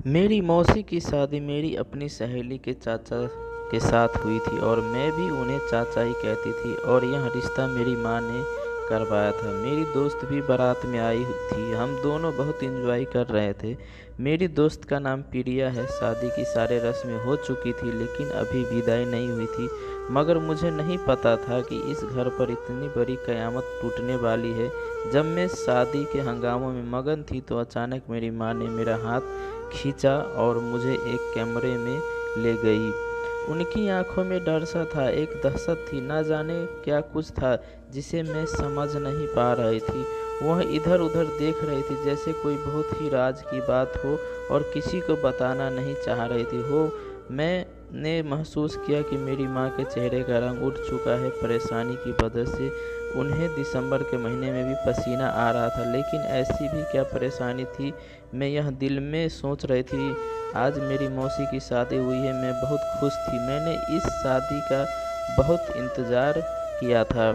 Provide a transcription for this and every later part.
मेरी मौसी की शादी मेरी अपनी सहेली के चाचा के साथ हुई थी और मैं भी उन्हें चाचा ही कहती थी और यह रिश्ता मेरी माँ ने करवाया था। मेरी दोस्त भी बारात में आई थी। हम दोनों बहुत एंजॉय कर रहे थे। मेरी दोस्त का नाम प्रिया है। शादी की सारे रस्में हो चुकी थी लेकिन अभी विदाई नहीं हुई थी। मगर मुझे नहीं पता था कि इस घर पर इतनी बड़ी कयामत टूटने वाली है। जब मैं शादी के हंगामों में मगन थी तो अचानक मेरी माँ ने मेरा हाथ खींचा और मुझे एक कमरे में ले गई। उनकी आंखों में डर सा था, एक दहशत थी, ना जाने क्या कुछ था जिसे मैं समझ नहीं पा रही थी। वह इधर उधर देख रही थी जैसे कोई बहुत ही राज की बात हो और किसी को बताना नहीं चाह रही थी। मैंने महसूस किया कि मेरी माँ के चेहरे का रंग उठ चुका है परेशानी की वजह से। उन्हें दिसंबर के महीने में भी पसीना आ रहा था, लेकिन ऐसी भी क्या परेशानी थी, मैं यह दिल में सोच रही थी। आज मेरी मौसी की शादी हुई है, मैं बहुत खुश थी। मैंने इस शादी का बहुत इंतज़ार किया था।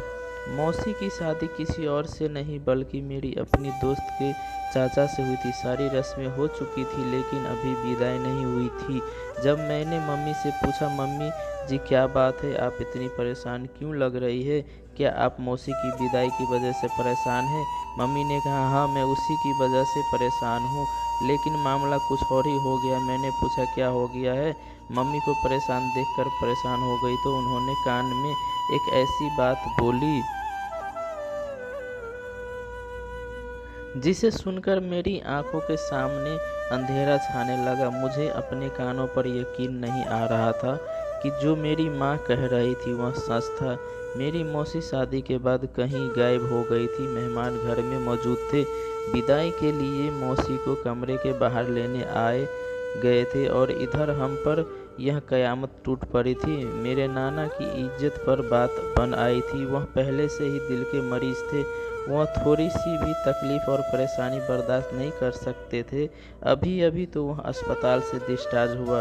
मौसी की शादी किसी और से नहीं बल्कि मेरी अपनी दोस्त के चाचा से हुई थी। सारी रस्में हो चुकी थी लेकिन अभी विदाई नहीं हुई थी। जब मैंने मम्मी से पूछा, मम्मी जी क्या बात है, आप इतनी परेशान क्यों लग रही है? क्या आप मौसी की विदाई की वजह से परेशान हैं? मम्मी ने कहा, हाँ मैं उसी की वजह से परेशान हूँ, लेकिन मामला कुछ और ही हो गया। मैंने पूछा क्या हो गया है? मम्मी को परेशान देखकर परेशान हो गई तो उन्होंने कान में एक ऐसी बात बोली जिसे सुनकर मेरी आंखों के सामने अंधेरा छाने लगा। मुझे अपने कानों पर यकीन नहीं आ रहा था कि जो मेरी माँ कह रही थी वह सच था। मेरी मौसी शादी के बाद कहीं गायब हो गई थी। मेहमान घर में मौजूद थे, विदाई के लिए मौसी को कमरे के बाहर लेने आए गए थे और इधर हम पर यह कयामत टूट पड़ी थी। मेरे नाना की इज्जत पर बात बन आई थी। वह पहले से ही दिल के मरीज थे। वह थोड़ी सी भी तकलीफ और परेशानी बर्दाश्त नहीं कर सकते थे। अभी अभी तो वह अस्पताल से डिस्चार्ज हुआ,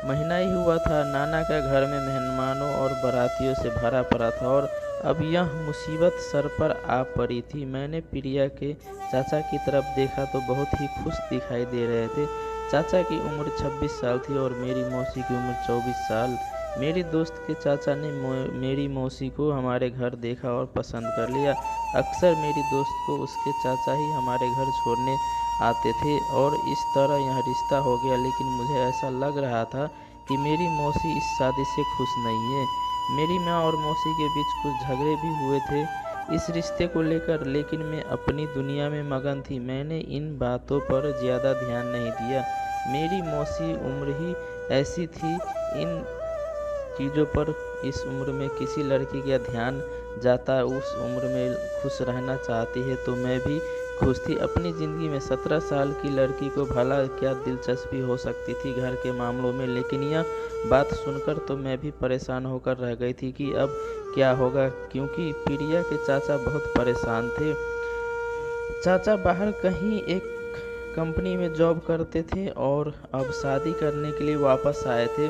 महीना ही हुआ था। नाना का घर में मेहमानों और बारातियों से भरा पड़ा था और अब यह मुसीबत सर पर आ पड़ी थी। मैंने प्रिया के चाचा की तरफ देखा तो बहुत ही खुश दिखाई दे रहे थे। चाचा की उम्र 26 साल थी और मेरी मौसी की उम्र 24 साल। मेरी दोस्त के चाचा ने मेरी मौसी को हमारे घर देखा और पसंद कर लिया। अक्सर मेरी दोस्त को उसके चाचा ही हमारे घर छोड़ने आते थे और इस तरह यह रिश्ता हो गया। लेकिन मुझे ऐसा लग रहा था कि मेरी मौसी इस शादी से खुश नहीं है। मेरी माँ और मौसी के बीच कुछ झगड़े भी हुए थे इस रिश्ते को लेकर, लेकिन मैं अपनी दुनिया में मगन थी। मैंने इन बातों पर ज़्यादा ध्यान नहीं दिया। मेरी मौसी उम्र ही ऐसी थी, इन चीज़ों पर इस उम्र में किसी लड़की का ध्यान जाता है। उस उम्र में खुश रहना चाहती है तो मैं भी खुश थी अपनी ज़िंदगी में। 17 साल की लड़की को भला क्या दिलचस्पी हो सकती थी घर के मामलों में। लेकिन यह बात सुनकर तो मैं भी परेशान होकर रह गई थी कि अब क्या होगा, क्योंकि प्रिया के चाचा बहुत परेशान थे। चाचा बाहर कहीं एक कंपनी में जॉब करते थे और अब शादी करने के लिए वापस आए थे।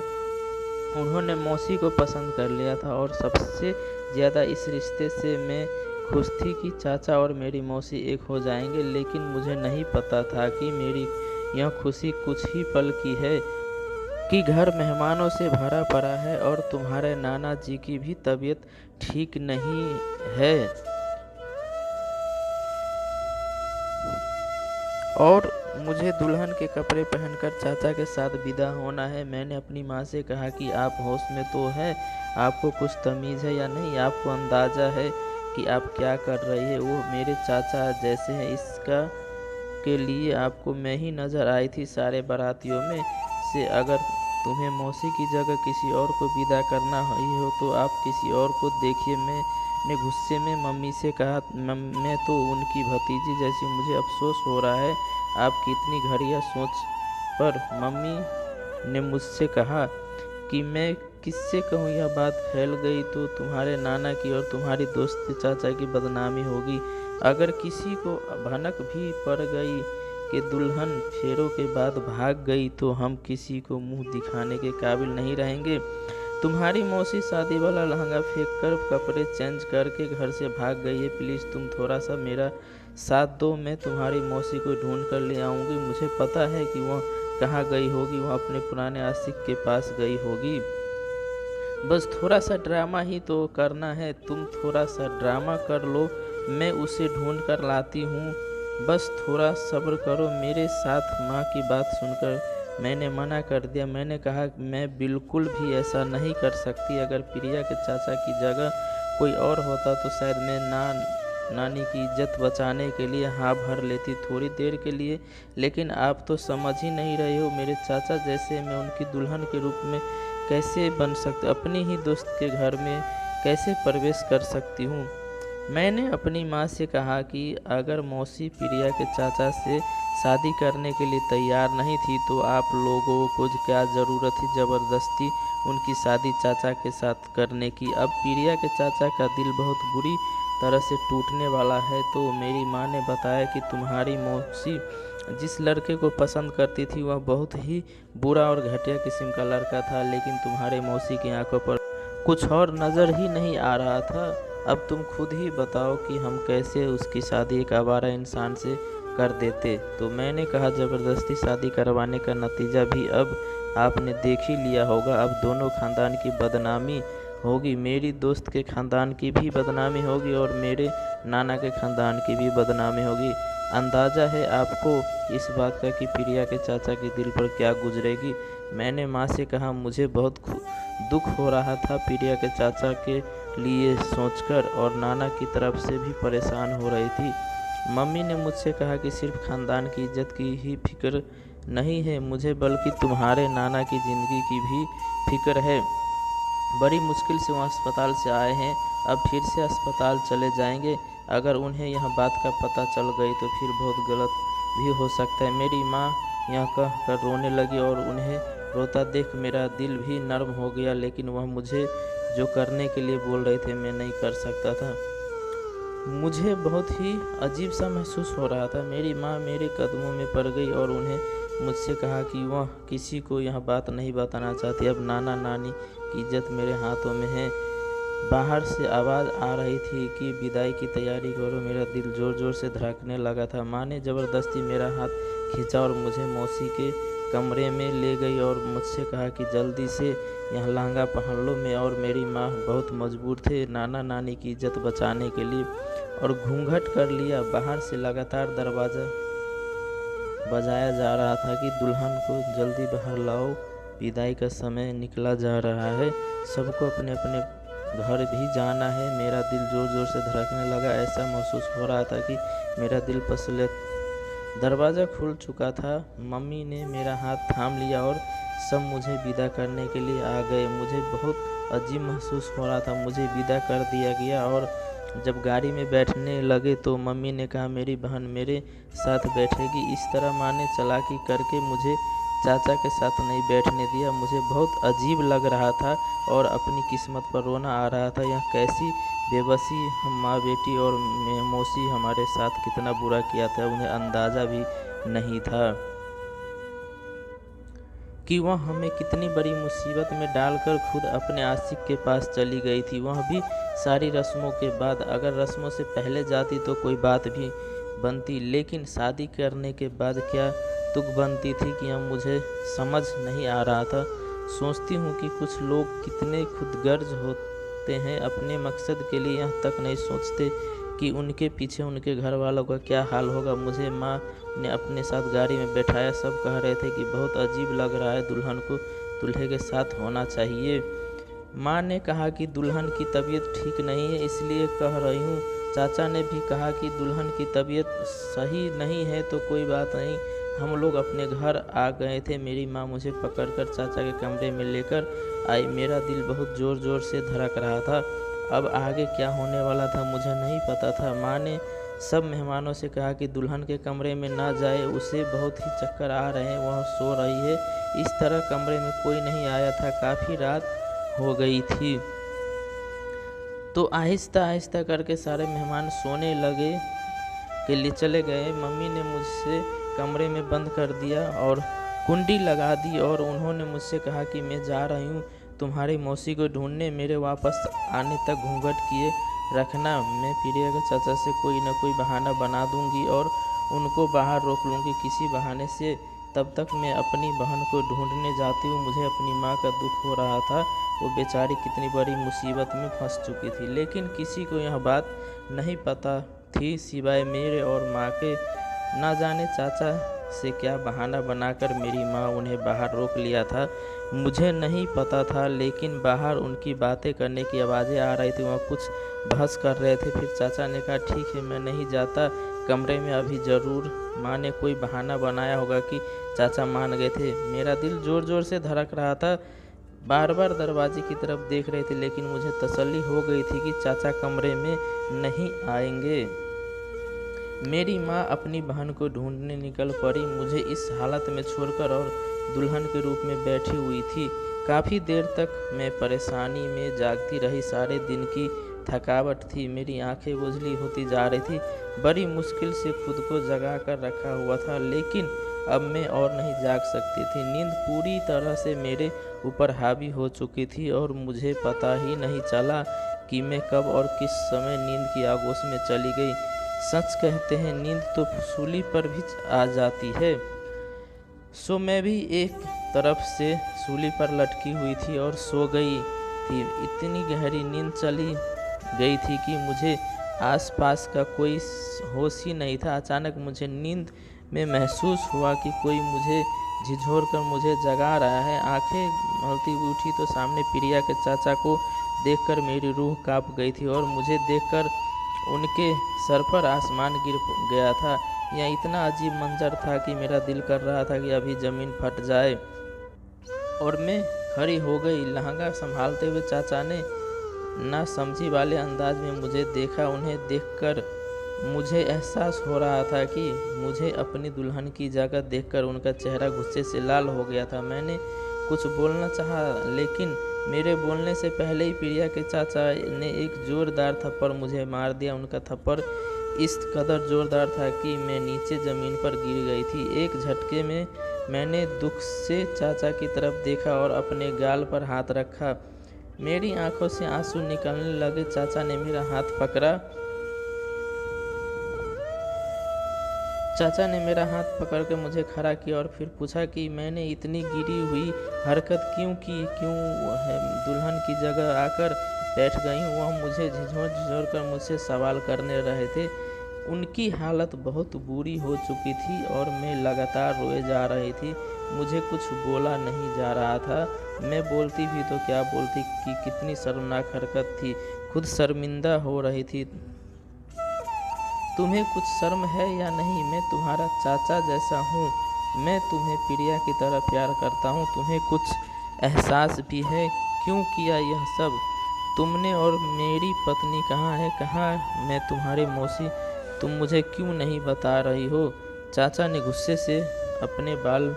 उन्होंने मौसी को पसंद कर लिया था और सबसे ज़्यादा इस रिश्ते से मैं खुश थी कि चाचा और मेरी मौसी एक हो जाएंगे। लेकिन मुझे नहीं पता था कि मेरी यह खुशी कुछ ही पल की है, कि घर मेहमानों से भरा पड़ा है और तुम्हारे नाना जी की भी तबीयत ठीक नहीं है और मुझे दुल्हन के कपड़े पहनकर चाचा के साथ विदा होना है। मैंने अपनी माँ से कहा कि आप होश में तो हैं, आपको कुछ तमीज़ है या नहीं, आपको अंदाज़ा है कि आप क्या कर रही है? वो मेरे चाचा जैसे हैं, इसका के लिए आपको मैं ही नज़र आई थी सारे बारातियों में से। अगर तुम्हें मौसी की जगह किसी और को विदा करना ही हो तो आप किसी और को देखिए। मैंने गुस्से में मम्मी से कहा, मैं तो उनकी भतीजी जैसी, मुझे अफसोस हो रहा है आपकी इतनी घटिया सोच पर। मम्मी ने मुझसे कहा कि मैं किससे कहूँ, यह बात फैल गई तो तुम्हारे नाना की और तुम्हारी दोस्त के चाचा की बदनामी होगी। अगर किसी को भनक भी पड़ गई कि दुल्हन फेरों के बाद भाग गई तो हम किसी को मुंह दिखाने के काबिल नहीं रहेंगे। तुम्हारी मौसी शादी वाला लहंगा फेंक कर कपड़े चेंज करके घर से भाग गई है। प्लीज़ तुम थोड़ा सा मेरा साथ दो, मैं तुम्हारी मौसी को ढूंढ कर ले आऊँगी। मुझे पता है कि वह कहाँ गई होगी, वह अपने पुराने आशिक के पास गई होगी। बस थोड़ा सा ड्रामा ही तो करना है, तुम थोड़ा सा ड्रामा कर लो, मैं उसे ढूंढ कर लाती हूँ। बस थोड़ा सब्र करो। मेरे साथ माँ की बात सुनकर मैंने मना कर दिया। मैंने कहा मैं बिल्कुल भी ऐसा नहीं कर सकती। अगर प्रिया के चाचा की जगह कोई और होता तो शायद मैं नानी की इज्जत बचाने के लिए हाँ भर लेती, थोड़ी देर के लिए। लेकिन आप तो समझ ही नहीं रहे हो, मेरे चाचा जैसे मैं उनकी दुल्हन के रूप में कैसे बन सकती, अपनी ही दोस्त के घर में कैसे प्रवेश कर सकती हूँ। मैंने अपनी माँ से कहा कि अगर मौसी प्रिया के चाचा से शादी करने के लिए तैयार नहीं थी तो आप लोगों को क्या ज़रूरत थी ज़बरदस्ती उनकी शादी चाचा के साथ करने की। अब प्रिया के चाचा का दिल बहुत बुरी तरह से टूटने वाला है। तो मेरी माँ ने बताया कि तुम्हारी मौसी जिस लड़के को पसंद करती थी वह बहुत ही बुरा और घटिया किस्म का लड़का था, लेकिन तुम्हारे मौसी की आंखों पर कुछ और नज़र ही नहीं आ रहा था। अब तुम खुद ही बताओ कि हम कैसे उसकी शादी एक आवारा इंसान से कर देते। तो मैंने कहा ज़बरदस्ती शादी करवाने का नतीजा भी अब आपने देख ही लिया होगा। अब दोनों खानदान की बदनामी होगी, मेरी दोस्त के ख़ानदान की भी बदनामी होगी और मेरे नाना के ख़ानदान की भी बदनामी होगी। अंदाज़ा है आपको इस बात का कि प्रिया के चाचा के दिल पर क्या गुजरेगी। मैंने माँ से कहा मुझे बहुत दुख हो रहा था प्रिया के चाचा के लिए सोचकर, और नाना की तरफ से भी परेशान हो रही थी। मम्मी ने मुझसे कहा कि सिर्फ ख़ानदान की इज्जत की ही फिक्र नहीं है मुझे, बल्कि तुम्हारे नाना की ज़िंदगी की भी फिक्र है। बड़ी मुश्किल से वह अस्पताल से आए हैं, अब फिर से अस्पताल चले जाएंगे। अगर उन्हें यह बात का पता चल गई तो फिर बहुत गलत भी हो सकता है। मेरी माँ यह कह कर रोने लगी और उन्हें रोता देख मेरा दिल भी नर्म हो गया। लेकिन वह मुझे जो करने के लिए बोल रहे थे मैं नहीं कर सकता था। मुझे बहुत ही अजीब सा महसूस हो रहा था। मेरी माँ मेरे कदमों में पड़ गई और उन्हें मुझसे कहा कि वह किसी को यह बात नहीं बताना चाहती। अब नाना नानी की इज्जत मेरे हाथों में है। बाहर से आवाज़ आ रही थी कि विदाई की तैयारी करो। मेरा दिल ज़ोर ज़ोर से धड़कने लगा था। माँ ने ज़बरदस्ती मेरा हाथ खींचा और मुझे मौसी के कमरे में ले गई और मुझसे कहा कि जल्दी से यह लहंगा पहन लो। मैं और मेरी माँ बहुत मजबूर थे नाना नानी की इज्जत बचाने के लिए और घूंघट कर लिया। बाहर से लगातार दरवाज़ा बजाया जा रहा था कि दुल्हन को जल्दी बाहर लाओ, विदाई का समय निकला जा रहा है, सबको अपने अपने घर भी जाना है। मेरा दिल ज़ोर ज़ोर से धड़कने लगा। ऐसा महसूस हो रहा था कि मेरा दिल पसले। दरवाज़ा खुल चुका था। मम्मी ने मेरा हाथ थाम लिया और सब मुझे विदा करने के लिए आ गए। मुझे बहुत अजीब महसूस हो रहा था। मुझे विदा कर दिया गया और जब गाड़ी में बैठने लगे तो मम्मी ने कहा मेरी बहन मेरे साथ बैठेगी। इस तरह माँ ने चालाकी करके मुझे चाचा के साथ नहीं बैठने दिया। मुझे बहुत अजीब लग रहा था और अपनी किस्मत पर रोना आ रहा था। यह कैसी बेबसी, हम माँ बेटी और मौसी हमारे साथ कितना बुरा किया था उन्हें अंदाज़ा भी नहीं था कि वह हमें कितनी बड़ी मुसीबत में डालकर खुद अपने आशिक के पास चली गई थी, वह भी सारी रस्मों के बाद। अगर रस्मों से पहले जाती तो कोई बात भी बनती, लेकिन शादी करने के बाद क्या तुक बनती थी कि हम मुझे समझ नहीं आ रहा था। सोचती हूँ कि कुछ लोग कितने खुदगर्ज होते हैं, अपने मकसद के लिए यहाँ तक नहीं सोचते कि उनके पीछे उनके घर वालों का क्या हाल होगा। मुझे माँ ने अपने साथ गाड़ी में बैठाया। सब कह रहे थे कि बहुत अजीब लग रहा है, दुल्हन को दूल्हे के साथ होना चाहिए। माँ ने कहा कि दुल्हन की तबीयत ठीक नहीं है इसलिए कह रही हूँ। चाचा ने भी कहा कि दुल्हन की तबीयत सही नहीं है तो कोई बात नहीं। हम लोग अपने घर आ गए थे। मेरी माँ मुझे पकड़कर चाचा के कमरे में लेकर आई। मेरा दिल बहुत ज़ोर ज़ोर से धड़क रहा था। अब आगे क्या होने वाला था मुझे नहीं पता था। माँ ने सब मेहमानों से कहा कि दुल्हन के कमरे में ना जाए, उसे बहुत ही चक्कर आ रहे हैं, वह सो रही है। इस तरह कमरे में कोई नहीं आया था। काफ़ी रात हो गई थी तो आहिस्ता आहिस्ता करके सारे मेहमान सोने लगे के लिए चले गए। मम्मी ने मुझसे कमरे में बंद कर दिया और कुंडी लगा दी और उन्होंने मुझसे कहा कि मैं जा रही हूँ तुम्हारी मौसी को ढूंढने, मेरे वापस आने तक घूंघट किए रखना। मैं प्रिया के चाचा से कोई ना कोई बहाना बना दूंगी और उनको बाहर रोक लूँगी। किसी बहाने से तब तक मैं अपनी बहन को ढूंढने जाती हूँ। मुझे अपनी माँ का दुख हो रहा था। वो बेचारी कितनी बड़ी मुसीबत में फंस चुकी थी, लेकिन किसी को यह बात नहीं पता थी सिवाय मेरे और माँ के। ना जाने चाचा से क्या बहाना बनाकर मेरी माँ उन्हें बाहर रोक लिया था, मुझे नहीं पता था। लेकिन बाहर उनकी बातें करने की आवाज़ें आ रही थी, वह कुछ बहस कर रहे थे। फिर चाचा ने कहा, ठीक है मैं नहीं जाता कमरे में अभी ज़रूर। माँ ने कोई बहाना बनाया होगा कि चाचा मान गए थे। मेरा दिल ज़ोर ज़ोर से धड़क रहा था, बार बार दरवाजे की तरफ देख रहे थे, लेकिन मुझे तसल्ली हो गई थी कि चाचा कमरे में नहीं आएंगे। मेरी माँ अपनी बहन को ढूंढने निकल पड़ी, मुझे इस हालत में छोड़कर, और दुल्हन के रूप में बैठी हुई थी। काफ़ी देर तक मैं परेशानी में जागती रही। सारे दिन की थकावट थी, मेरी आंखें उजली होती जा रही थी। बड़ी मुश्किल से खुद को जगा कर रखा हुआ था, लेकिन अब मैं और नहीं जाग सकती थी। नींद पूरी तरह से मेरे ऊपर हावी हो चुकी थी और मुझे पता ही नहीं चला कि मैं कब और किस समय नींद की आगोश में चली गई। सच कहते हैं, नींद तो सूली पर भी आ जाती है। सो मैं भी एक तरफ से सूली पर लटकी हुई थी और सो गई थी। इतनी गहरी नींद चली गई थी कि मुझे आसपास का कोई होश ही नहीं था। अचानक मुझे नींद में महसूस हुआ कि कोई मुझे झिझोर कर मुझे जगा रहा है। आंखें मलती हुई उठी तो सामने प्रिया के चाचा को देखकर मेरी रूह कांप गई थी, और मुझे देखकर उनके सर पर आसमान गिर गया था। यह इतना अजीब मंजर था कि मेरा दिल कर रहा था कि अभी ज़मीन फट जाए। और मैं खड़ी हो गई। लहंगा संभालते हुए चाचा ने ना समझी वाले अंदाज में मुझे देखा। उन्हें देखकर मुझे एहसास हो रहा था कि मुझे अपनी दुल्हन की जगह देखकर उनका चेहरा गुस्से से लाल हो गया था। मैंने कुछ बोलना चाहा, लेकिन मेरे बोलने से पहले ही प्रिया के चाचा ने एक जोरदार थप्पड़ मुझे मार दिया। उनका थप्पड़ इस कदर जोरदार था कि मैं नीचे ज़मीन पर गिर गई थी। एक झटके में मैंने दुख से चाचा की तरफ देखा और अपने गाल पर हाथ रखा। मेरी आंखों से आंसू निकलने लगे। चाचा ने मेरा हाथ पकड़ा। चाचा ने मेरा हाथ पकड़ के मुझे खड़ा किया और फिर पूछा कि मैंने इतनी गिरी हुई हरकत क्यों की, क्यों दुल्हन की जगह आकर बैठ गई हूँ। वह मुझे झिझोर कर मुझसे सवाल करने रहे थे। उनकी हालत बहुत बुरी हो चुकी थी और मैं लगातार रोए जा रही थी। मुझे कुछ बोला नहीं जा रहा था। मैं बोलती भी तो क्या बोलती कि कितनी शर्मनाक हरकत थी। खुद शर्मिंदा हो रही थी। तुम्हें कुछ शर्म है या नहीं? मैं तुम्हारा चाचा जैसा हूँ। मैं तुम्हें प्रिया की तरह प्यार करता हूँ। तुम्हें कुछ एहसास भी है क्यों किया यह सब? तुमने और मेरी पत्नी कहाँ है? कहाँ मैं तुम्हारी मौसी? तुम मुझे क्यों नहीं बता रही हो? चाचा ने गुस्से से अपने बाल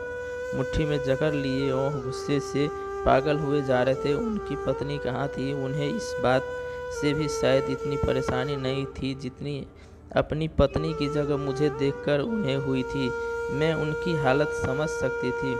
मुट्ठी में जकड़ लिए और गुस्से से पागल हुए जा रहे थे। उनकी पत्नी कहाँ थी? उन्हें इस बात से भी शायद इतनी परेशानी नहीं थी जितनी अपनी पत्नी की जगह मुझे देखकर उन्हें हुई थी। मैं उनकी हालत समझ सकती थी।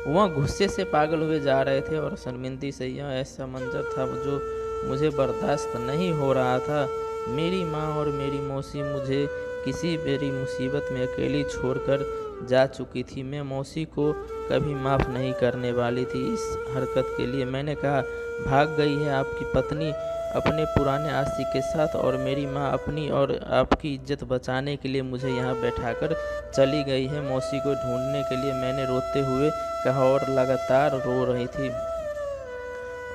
वह गुस्से से पागल हुए जा रहे थे और शर्मिंदगी से। यह ऐसा मंजर था जो मुझे बर्दाश्त नहीं हो रहा था। मेरी माँ और मेरी मौसी मुझे किसी बड़ी मुसीबत में अकेली छोड़कर जा चुकी थी। मैं मौसी को कभी माफ़ नहीं करने वाली थी इस हरकत के लिए। मैंने कहा, भाग गई है आपकी पत्नी अपने पुराने आशिक के साथ, और मेरी माँ अपनी और आपकी इज्जत बचाने के लिए मुझे यहाँ बैठाकर चली गई है मौसी को ढूंढने के लिए। मैंने रोते हुए कहा और लगातार रो रही थी।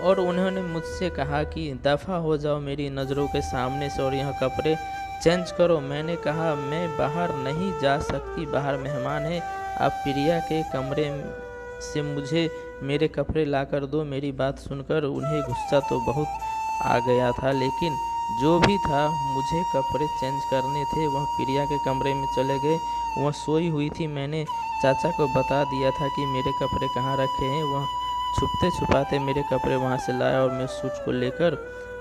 और उन्होंने मुझसे कहा कि दफ़ा हो जाओ मेरी नज़रों के सामने से और यह कपड़े चेंज करो। मैंने कहा, मैं बाहर नहीं जा सकती, बाहर मेहमान हैं। आप प्रिया के कमरे से मुझे मेरे कपड़े लाकर दो। मेरी बात सुनकर उन्हें गुस्सा तो बहुत आ गया था, लेकिन जो भी था मुझे कपड़े चेंज करने थे। वह प्रिया के कमरे में चले गए। वह सोई हुई थी। मैंने चाचा को बता दिया था कि मेरे कपड़े कहाँ रखे हैं। वह छुपते छुपाते मेरे कपड़े वहाँ से लाया और मैं सूट को लेकर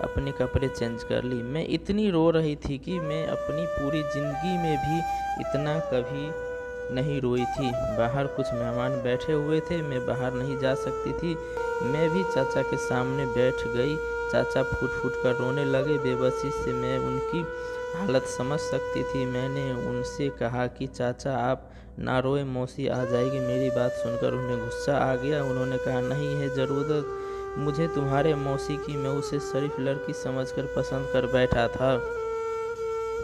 अपने कपड़े चेंज कर ली। मैं इतनी रो रही थी कि मैं अपनी पूरी ज़िंदगी में भी इतना कभी नहीं रोई थी। बाहर कुछ मेहमान बैठे हुए थे, मैं बाहर नहीं जा सकती थी। मैं भी चाचा के सामने बैठ गई। चाचा फूट फूट कर रोने लगे। बेबसी से मैं उनकी हालत समझ सकती थी। मैंने उनसे कहा कि चाचा, आप ना रोए, मौसी आ जाएगी। मेरी बात सुनकर उन्हें गुस्सा आ गया। उन्होंने कहा, नहीं है ज़रूरत मुझे तुम्हारे मौसी की, मैं उसे शरीफ लड़की समझकर पसंद कर बैठा था।